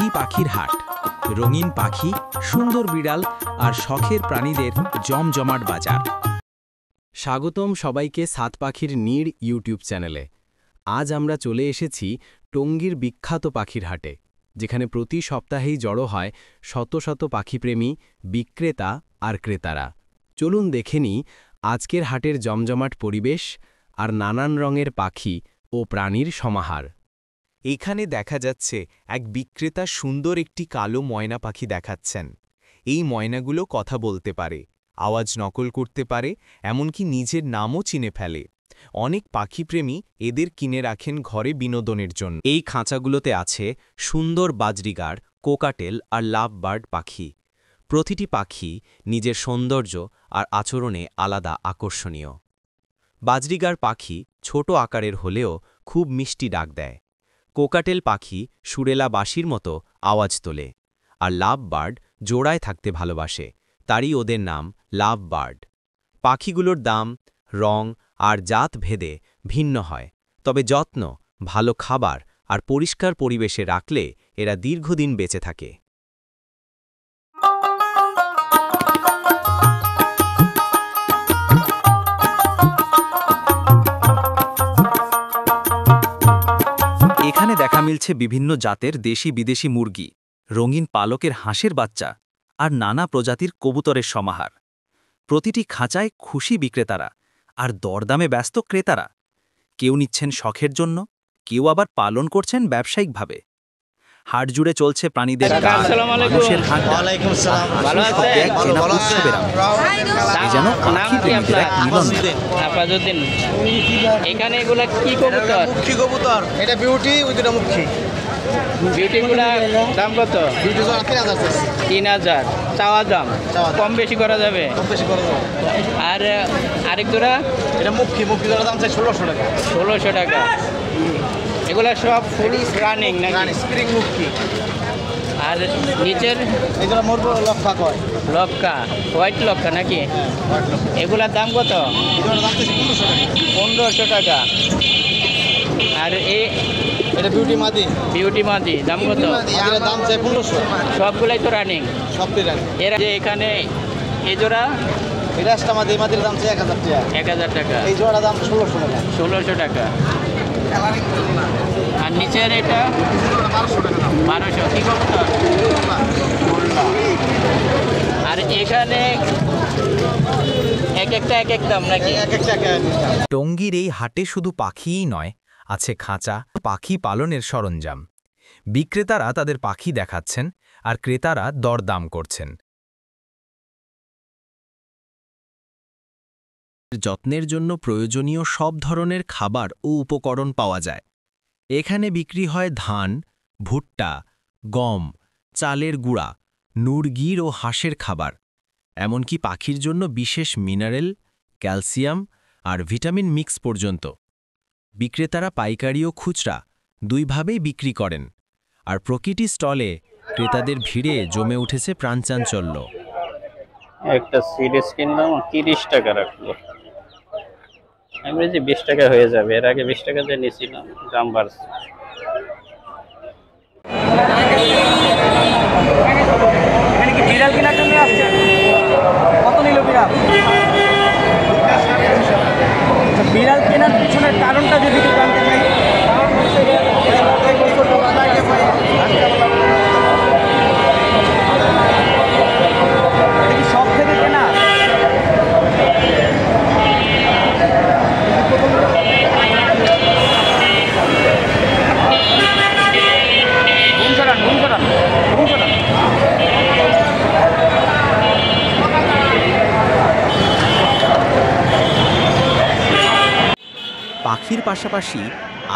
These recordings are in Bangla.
টঙ্গী পাখির হাট। রঙিন পাখি, সুন্দর বিড়াল আর শখের প্রাণীদের জমজমাট বাজার। স্বাগতম সবাইকে সাত পাখির নীড় ইউটিউব চ্যানেলে। আজ আমরা চলে এসেছি টঙ্গীর বিখ্যাত পাখির হাটে, যেখানে প্রতি সপ্তাহেই জড়ো হয় শত শত পাখিপ্রেমী, বিক্রেতা আর ক্রেতারা। চলুন দেখে নিই আজকের হাটের জমজমাট পরিবেশ আর নানান রঙের পাখি ও প্রাণীর সমাহার। এইখানে দেখা যাচ্ছে এক বিক্রেতা সুন্দর একটি কালো ময়না পাখি দেখাচ্ছেন। এই ময়নাগুলো কথা বলতে পারে, আওয়াজ নকল করতে পারে, এমনকি নিজের নামও চিনে ফেলে। অনেক পাখিপ্রেমী এদের কিনে রাখেন ঘরে বিনোদনের জন্য। এই খাঁচাগুলোতে আছে সুন্দর বাজরিগার, কোকাটেল আর লাভ বার্ড পাখি। প্রতিটি পাখি নিজের সৌন্দর্য আর আচরণে আলাদা আকর্ষণীয়। বাজরিগার পাখি ছোট আকারের হলেও খুব মিষ্টি ডাক দেয়। কোকাটেল পাখি সুরেলা বাঁশির মতো আওয়াজ তোলে, আর লাভ বার্ড জোড়ায় থাকতে ভালোবাসে, তারই ওদের নাম লাভ বার্ড। পাখিগুলোর দাম, রং আর জাত ভেদে ভিন্ন হয়, তবে যত্ন, ভালো খাবার আর পরিষ্কার পরিবেশে রাখলে এরা দীর্ঘদিন বেঁচে থাকে। এখানে দেখা মিলছে বিভিন্ন জাতের দেশি বিদেশি মুরগি, রঙিন পালকের হাঁসের বাচ্চা আর নানা প্রজাতির কবুতরের সমাহার। প্রতিটি খাঁচায় খুশি বিক্রেতারা আর দরদামে ব্যস্ত ক্রেতারা। কেউ নিচ্ছেন শখের জন্য, কেউ আবার পালন করছেন ব্যবসায়িকভাবে। হাট জুড়ে চলছে প্রাণীদের গান, মানুষের হাঁটা, যেন পাখি প্রেমীদের এক মিলন। এখানে এগুলা কি কবুতর? মুখী কবুতর, এটা বিউটি, ওই দুটো মুখী। বিউটিগুলা দাম কত? 3000 চাওয়া দাম, কম বেশি করা যাবে? কম বেশি করা যাবে। আর আরেক জোড়া? এটা মুখী, মুখী জোড়া দাম চাই 1600 টাকা। 1600 টাকা। এগুলা সব ফুল রানিং নাকি? স্প্রিং মুখী। আর নিচের এগুলো মরবো লক্ষা কয়। লক্কা, হোয়াইট লক্কা নাকি? এগুলার দাম কত? এগুলোর দাম চাই 1500 টাকা। 1500 টাকা। আর এটা বিউটি মাদি। বিউটি মাদি দাম কত? এর দাম চাই 1500। সবগুলাই তো রানিং। সবটাই রানিং। এরা যে এখানে এই জোড়া, এই রাস্তা মাদি, মাদির দাম চাই 1000 টাকা। 1000 টাকা। এই জোড়া দাম 1600 টাকা। 1600 টাকা। আর নিচের এটা 1200 টাকা দাম। 1200। কি কবুতর? আর এখানে এক একটা এক এক দাম নাকি? এক এক টাকা। টঙ্গীর এই হাটে শুধু পাখিই নয়, আছে খাঁচা, পাখি পালনের সরঞ্জাম। বিক্রেতারা তাদের পাখি দেখাচ্ছেন আর ক্রেতারা দরদাম করছেন। যত্নের জন্য প্রয়োজনীয় সব ধরনের খাবার ও উপকরণ পাওয়া যায়। এখানে বিক্রি হয় ধান, ভুট্টা, গম, চালের গুঁড়া, নুরগির ও হাঁসের খাবার, এমনকি পাখির জন্য বিশেষ মিনারেল, ক্যালসিয়াম আর ভিটামিন মিক্স পর্যন্ত। বিক্রেতারা পাইকারি ও খুচরা দুইভাবেই বিক্রি করেন, আর প্রতিটি স্টলে ক্রেতাদের ভিড়ে জমে উঠেছে প্রাণচাঞ্চল্য। একটা সিরিজ কিনলাম 30 টাকা রাখলো। আমি যে 20 টাকা হয়ে যাবে, এর আগে 20 টাকা দিয়ে নিয়েছিলাম, দাম বাড়ছে। এখানে কি বিড়াল কেনার জন্য আসছে? কত নিল বিড়াল? বিড়াল কেনার পিছনের কারণটা যদি একটু জানতে চাই। সব থেকে কেনা? পাখির পাশাপাশি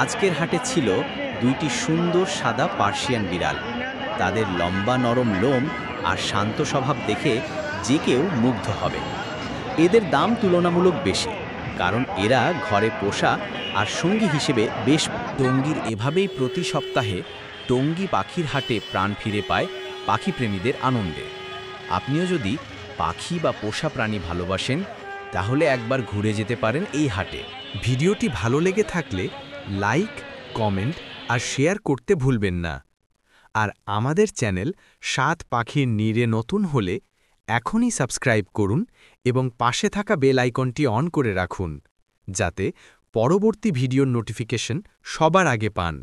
আজকের হাটে ছিল দুইটি সুন্দর সাদা পার্সিয়ান বিড়াল। তাদের লম্বা নরম লোম আর শান্ত স্বভাব দেখে যে কেউ মুগ্ধ হবে। এদের দাম তুলনামূলক বেশি, কারণ এরা ঘরে পোষা আর সঙ্গী হিসেবে বেশ। টঙ্গীর এভাবেই প্রতি সপ্তাহে টঙ্গী পাখির হাটে প্রাণ ফিরে পায় পাখিপ্রেমীদের আনন্দে। আপনিও যদি পাখি বা পোষা প্রাণী ভালোবাসেন, তাহলে একবার ঘুরে যেতে পারেন এই হাটে। ভিডিওটি ভালো লেগে থাকলে লাইক, কমেন্ট আর শেয়ার করতে ভুলবেন না। আর আমাদের চ্যানেল সাত পাখির নীড়ে নতুন হলে এখনই সাবস্ক্রাইব করুন এবং পাশে থাকা বেল আইকনটি অন করে রাখুন যাতে পরবর্তী ভিডিওর নোটিফিকেশন সবার আগে পান।